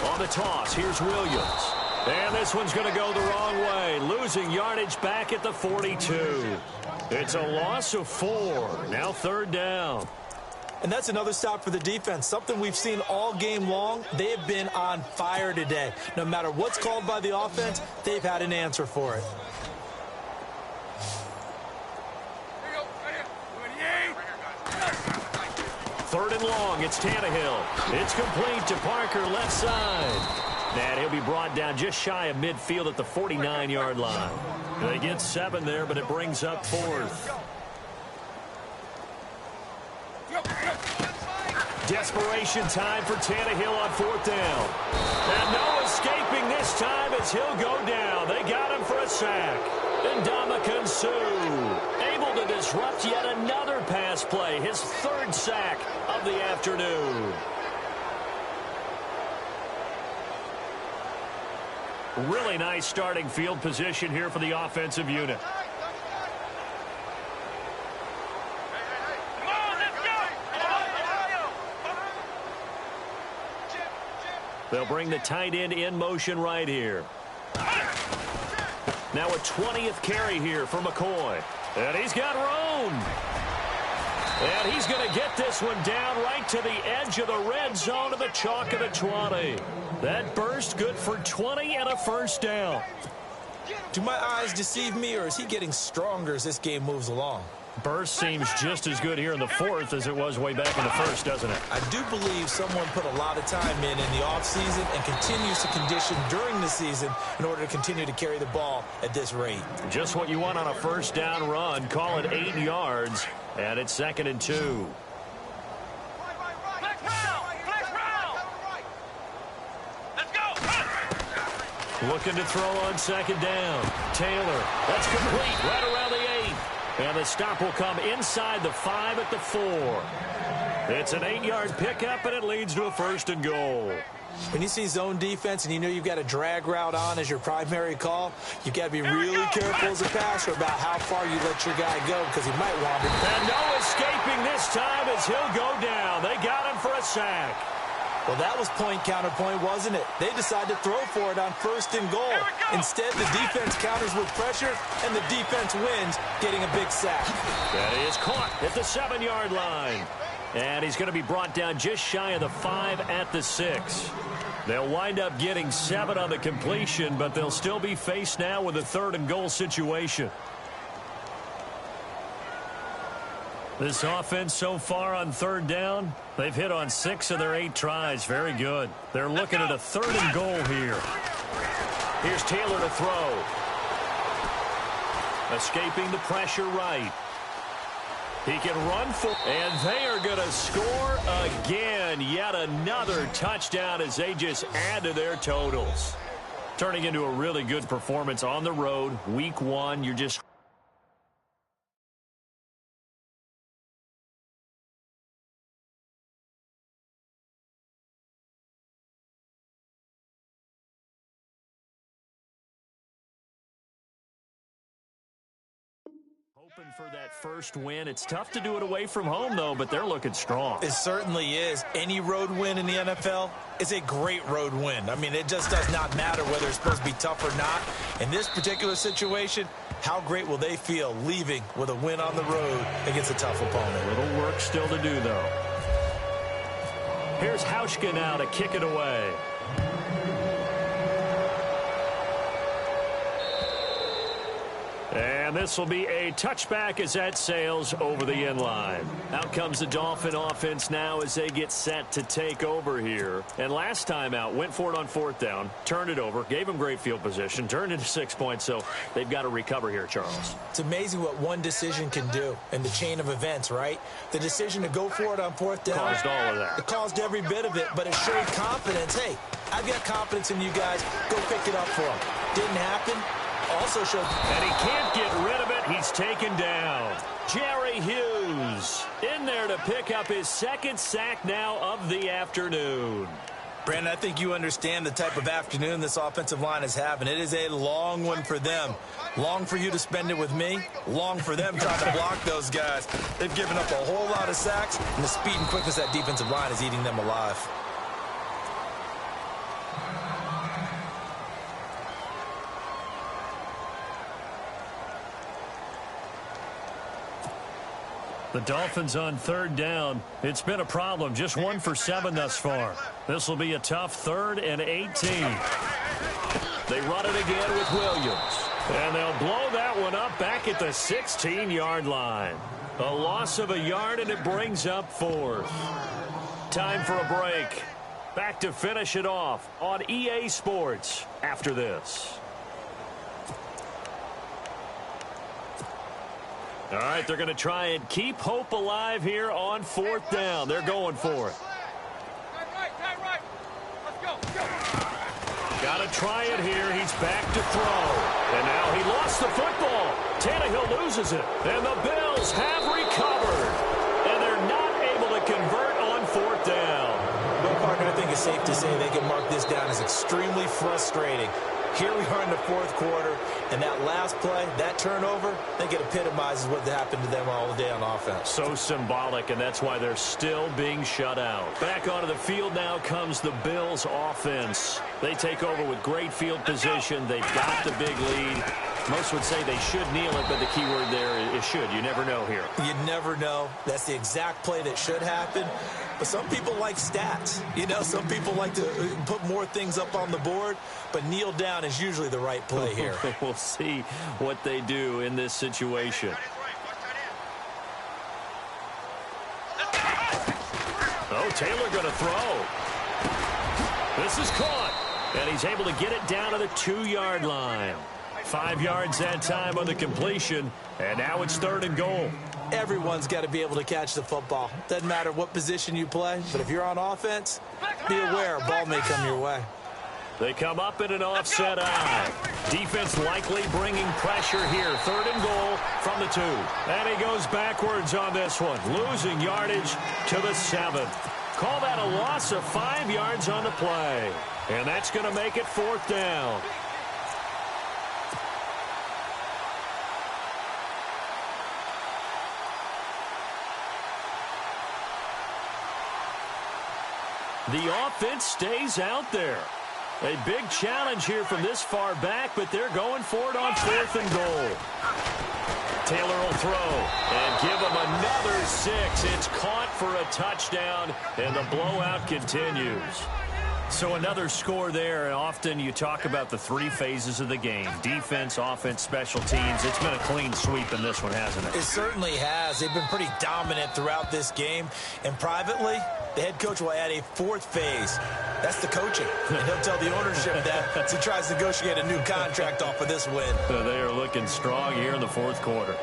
On the toss, here's Williams. And this one's going to go the wrong way. Losing yardage back at the 42. It's a loss of 4. Now 3rd down. And that's another stop for the defense. Something we've seen all game long. They have been on fire today. No matter what's called by the offense, they've had an answer for it. Third and long, it's Tannehill. It's complete to Parker, left side. And he'll be brought down just shy of midfield at the 49-yard line. They get 7 there, but it brings up 4th. Desperation time for Tannehill on 4th down. And no escaping this time as he'll go down. They got him for a sack. And Ndamukong Suh able to disrupt yet another pass play. His 3rd sack of the afternoon. Really nice starting field position here for the offensive unit. They'll bring the tight end in motion right here. Now a 20th carry here for McCoy. And he's got room. And he's going to get this one down right to the edge of the red zone of the chalk of the 20. That burst good for 20 and a 1st down. Do my eyes deceive me, or is he getting stronger as this game moves along? Burst seems just as good here in the 4th as it was way back in the 1st, doesn't it? I do believe someone put a lot of time in the offseason and continues to condition during the season in order to continue to carry the ball at this rate. Just what you want on a 1st down run. Call it 8 yards, and it's 2nd and 2. Looking to throw on 2nd down. Taylor, that's complete right around the 8. And the stop will come inside the 5 at the 4. It's an 8-yard pickup, and it leads to a 1st and goal. When you see zone defense and you know you've got a drag route on as your primary call, you've got to be really careful as a passer about how far you let your guy go because he might wander. And no escaping this time as he'll go down. They got him for a sack. Well, that was point counterpoint, wasn't it? They decided to throw for it on 1st and goal. Instead, the defense counters with pressure, and the defense wins, getting a big sack. That is caught at the 7-yard line. And he's going to be brought down just shy of the 5 at the 6. They'll wind up getting 7 on the completion, but they'll still be faced now with a 3rd and goal situation. This offense so far on 3rd down, they've hit on 6 of their 8 tries. Very good. They're looking at a 3rd and goal here. Here's Taylor to throw. Escaping the pressure right. He can run for, and they are going to score again. Yet another touchdown as they just add to their totals. Turning into a really good performance on the road. Week 1, you're just... hoping for that first win. It's tough to do it away from home, though, but they're looking strong. It certainly is. Any road win in the NFL is a great road win. I mean, it just does not matter whether it's supposed to be tough or not. In this particular situation, how great will they feel leaving with a win on the road against a tough opponent? A little work still to do, though. Here's Hauschka now to kick it away. And this will be a touchback as that sails over the end line. Out comes the Dolphin offense now as they get set to take over here. And last time out, went for it on 4th down, turned it over, gave them great field position, turned into 6 points, so they've got to recover here, Charles. It's amazing what one decision can do in the chain of events, right? The decision to go for it on 4th down. Caused all of that. It caused every bit of it, but it showed confidence. Hey, I've got confidence in you guys. Go pick it up for them. Didn't happen. Also showed, and he can't get rid of it. He's taken down. Jerry Hughes in there to pick up his 2nd sack now of the afternoon. Brandon, I think you understand the type of afternoon this offensive line is having. It is a long one for them. Long for you to spend it with me. Long for them trying to block those guys. They've given up a whole lot of sacks, and the speed and quickness of that defensive line is eating them alive. The Dolphins on 3rd down. It's been a problem. Just 1 for 7 thus far. This will be a tough 3rd and 18. They run it again with Williams. And they'll blow that one up back at the 16-yard line. A loss of a yard, and it brings up 4th. Time for a break. Back to finish it off on EA Sports after this. All right, they're going to try and keep hope alive here on 4th down. They're going for it. Got to try it here. He's back to throw. And now he lost the football. Tannehill loses it. And the Bills have recovered. And they're not able to convert on 4th down. Well, Parker, I think it's safe to say they can mark this down as extremely frustrating. Here we are in the 4th quarter, and that last play, that turnover, I think it epitomizes what happened to them all day on offense. So symbolic, and that's why they're still being shut out. Back onto the field now comes the Bills offense. They take over with great field position. They've got the big lead. Most would say they should kneel it, but the key word there is should. You never know here. You never know. That's the exact play that should happen. But some people like stats. You know, some people like to put more things up on the board, but kneel down is usually the right play here. We'll see what they do in this situation. Oh, Taylor going to throw. This is caught, and he's able to get it down to the 2-yard line. 5 yards that time on the completion, and now it's 3rd and goal. Everyone's got to be able to catch the football. Doesn't matter what position you play, but if you're on offense, be aware a ball may come your way. They come up in an offset eye. Defense likely bringing pressure here. 3rd and goal from the 2. And he goes backwards on this one, losing yardage to the 7. Call that a loss of 5 yards on the play. And that's going to make it 4th down. The offense stays out there. A big challenge here from this far back, but they're going for it on 4th and goal. Taylor will throw and give him another 6. It's caught for a touchdown, and the blowout continues. So another score there, and often you talk about the 3 phases of the game. Defense, offense, special teams. It's been a clean sweep in this one, hasn't it? It certainly has. They've been pretty dominant throughout this game. And privately, the head coach will add a 4th phase. That's the coaching. And he'll tell the ownership that as he tries to negotiate a new contract off of this win. So they are looking strong here in the 4th quarter.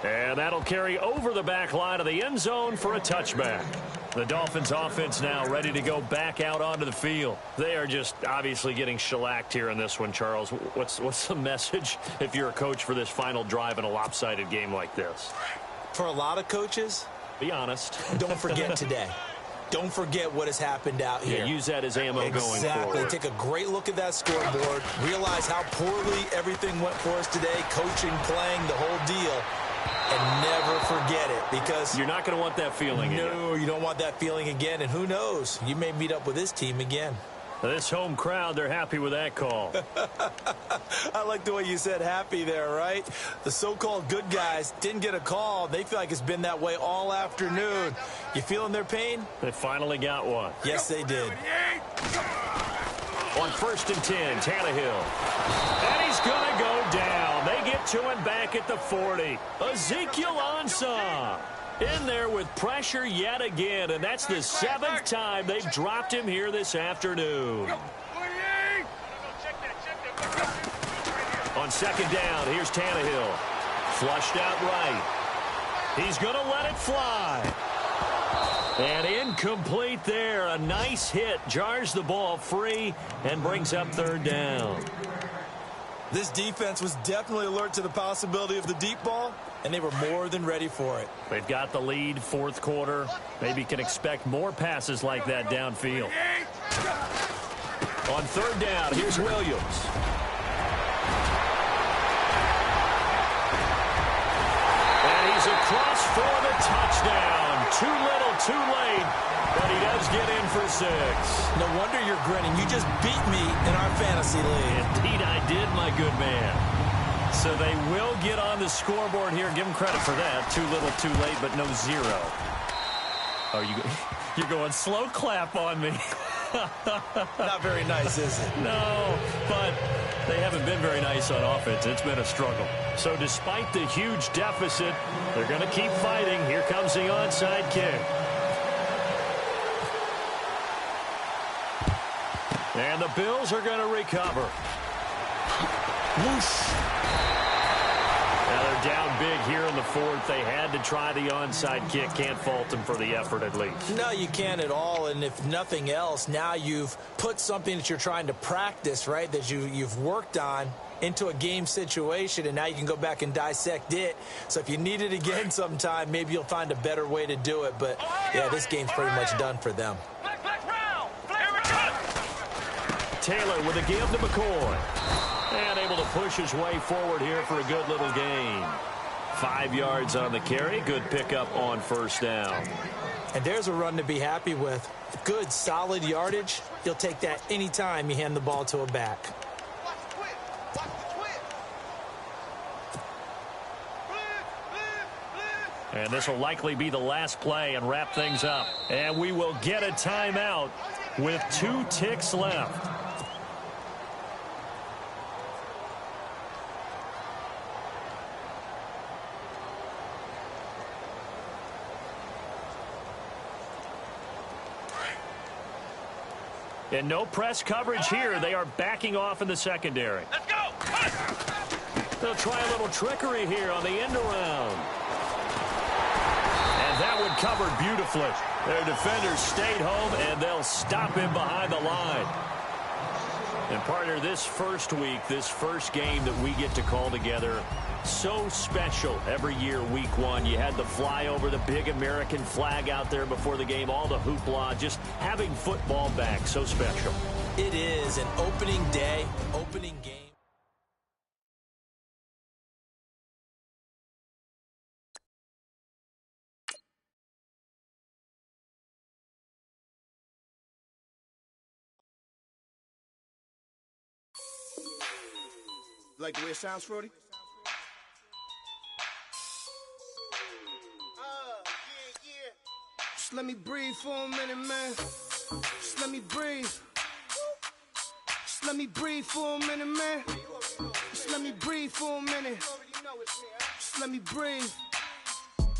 And that'll carry over the back line of the end zone for a touchback. The Dolphins offense now ready to go back out onto the field. They are just obviously getting shellacked here in this one, Charles. What's the message if you're a coach for this final drive in a lopsided game like this? For a lot of coaches, be honest. Don't forget today. Don't forget what has happened out here. Yeah, use that as ammo going forward. Exactly. Take a great look at that scoreboard. Realize how poorly everything went for us today. Coaching, playing, the whole deal. And never forget it, because you're not going to want that feeling again. No, you don't want that feeling again. And who knows? You may meet up with this team again. This home crowd, they're happy with that call. I like the way you said happy there, right? The so-called good guys didn't get a call. They feel like it's been that way all afternoon. You feeling their pain? They finally got one. Yes, they did. On 1st and 10, Tannehill. And he's going to go down. They get to him back at the 40. Ezekiel Ansah in there with pressure yet again, and that's the 7th time they've dropped him here this afternoon. On 2nd down, here's Tannehill. Flushed out right. He's going to let it fly. And incomplete there. A nice hit. Jars the ball free and brings up 3rd down. This defense was definitely alert to the possibility of the deep ball, and they were more than ready for it. They've got the lead, 4th quarter. Maybe can expect more passes like that downfield. On 3rd down, here's Williams. And he's across for the touchdown. Too little, too late, but he does get in for 6. No wonder you're grinning. You just beat me in our fantasy league. Indeed, I did, my good man. So they will get on the scoreboard here. Give them credit for that. Too little, too late, but no 0. Oh, you're going slow clap on me. Not very nice, is it? No, but they haven't been very nice on offense. It's been a struggle. So despite the huge deficit, they're going to keep fighting. Here comes the onside kick. And the Bills are going to recover. Now they're down big here in the fourth. They had to try the onside kick. Can't fault them for the effort at least. No, you can't at all. And if nothing else, now you've put something that you're trying to practice, right, that you've worked on into a game situation, and now you can go back and dissect it. So if you need it again sometime, maybe you'll find a better way to do it. But, yeah, this game's pretty much done for them. Taylor with a give to McCoy. And able to push his way forward here for a good little gain. 5 yards on the carry. Good pickup on first down. And there's a run to be happy with. Good, solid yardage. You'll take that anytime you hand the ball to a back. And this will likely be the last play and wrap things up. And we will get a timeout with 2 ticks left. And no press coverage here. They are backing off in the secondary. Let's go! They'll try a little trickery here on the end around. And that one covered beautifully. Their defenders stayed home, and they'll stop him behind the line. And partner, this first week, this first game that we get to call together, so special every year, week one. You had the flyover, the big American flag out there before the game, all the hoopla, just having football back, so special. It is an opening day, opening game. Like the way it sounds, Frody? Just let me breathe for a minute, man. Just let me breathe. Just let me breathe for a minute, man. Just let me breathe for a minute. Just let me breathe.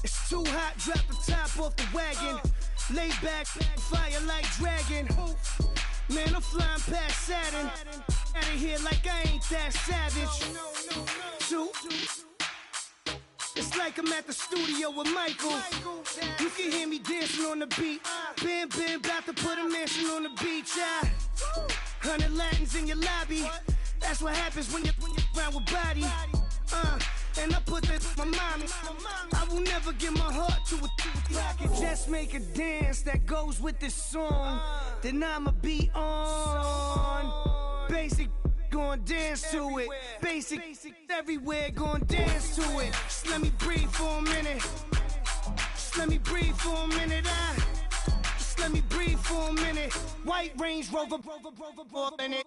It's too hot, drop the top off the wagon. Lay back, fire like dragon. Man, I'm flying past Saturn. Out of here like I ain't that savage. Two. It's like I'm at the studio with Michael. You can hear me dancing on the beat. Bam, about to put a mansion on the beach. 100 Latins in your lobby. That's what happens when you're around with body. And I put that my mommy. I will never give my heart to it. I can just make a dance that goes with this song. Then I'ma be on. Basic, gon' dance to it. Basic, everywhere, gon' dance to it. Just let me breathe for a minute. Just let me breathe for a minute. Just let me breathe for a minute. White Range Rover, in it.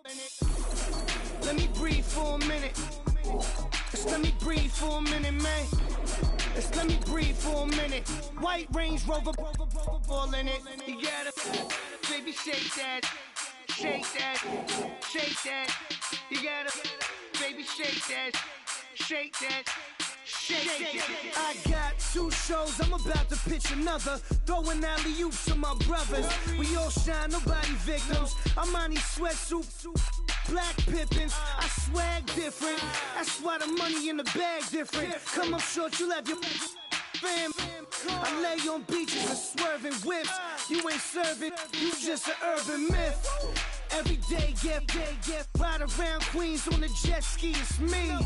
Let me breathe for a minute. Just let me breathe for a minute, man. Just let me breathe for a minute. White Range Rover, in it. You gotta, baby, shake that. Shake that, shake that. You gotta, baby, shake that, shake that, shake that. I got 2 shows, I'm about to pitch another. Throwing alley-oops to my brothers. We all shine, nobody victims. I'm on these sweatsuits, black pippins. I swag different. That's why the money in the bag different. Come up short, you'll have your fam. I lay on beaches and swerving whips. You ain't serving, you just an urban myth. Every day, get ride around Queens on a jet ski, it's me.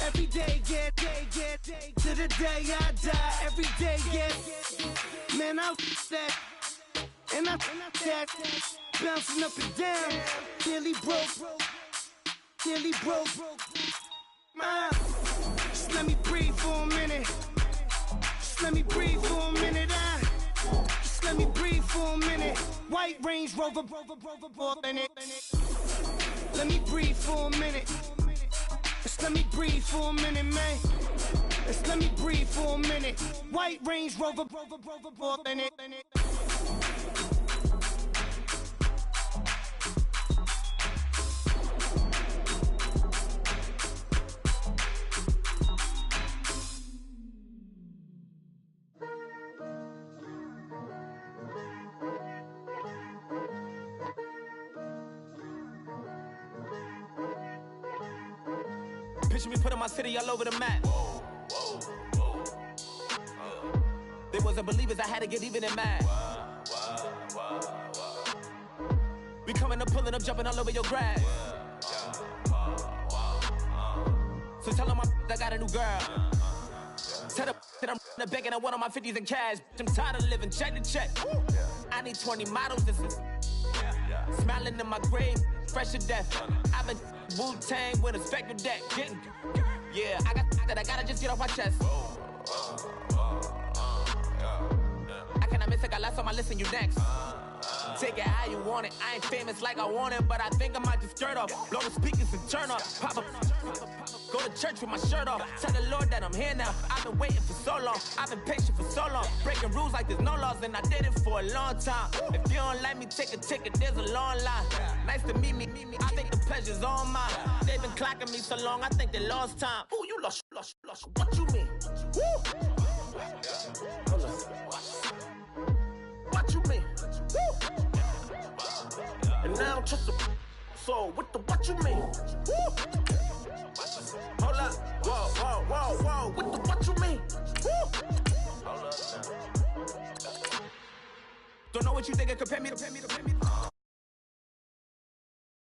Every day, get to the day I die. Every day, get, man, I that, and I that, bouncing up and down. Nearly broke. Just let me breathe for a minute. Just let me breathe for a minute. Just let me breathe for a minute. White Range Rover, in it. Let me breathe for a minute. Just let me breathe for a minute, man. Just let me breathe for a minute. White Range Rover, in it. Picture me putting my city all over the map. They wasn't believers, I had to get even and mad. We coming up, pulling up, jumping all over your grass. So tell them I got a new girl. Tell them that I'm in the bank and I want all my 50s in cash. I'm tired of living check to check. I need 20 models. This is smiling in my grave, fresh to death. I've been Wu-Tang with a spectral deck. Yeah, I got that I gotta just get off my chest. I cannot miss it, got last on my list and you next. Take it how you want it. I ain't famous like I want it, but I think I might just skirt off. Blow the speakers and turn off. Pop up. Go to church with my shirt off. Tell the Lord that I'm here now. I've been waiting for so long. I've been patient for so long. Breaking rules like there's no laws, and I did it for a long time. If you don't like me, take a ticket. There's a long line. Nice to meet me. I think the pleasure's all mine. They've been clocking me so long, I think they lost time. Ooh, you lost. What you mean? Woo! Hold on. What you mean? Woo! And now I don't trust the so what you mean? Woo! Hold up, whoa, what you mean? Woo! Hold up now. Don't know what you think, compare me to.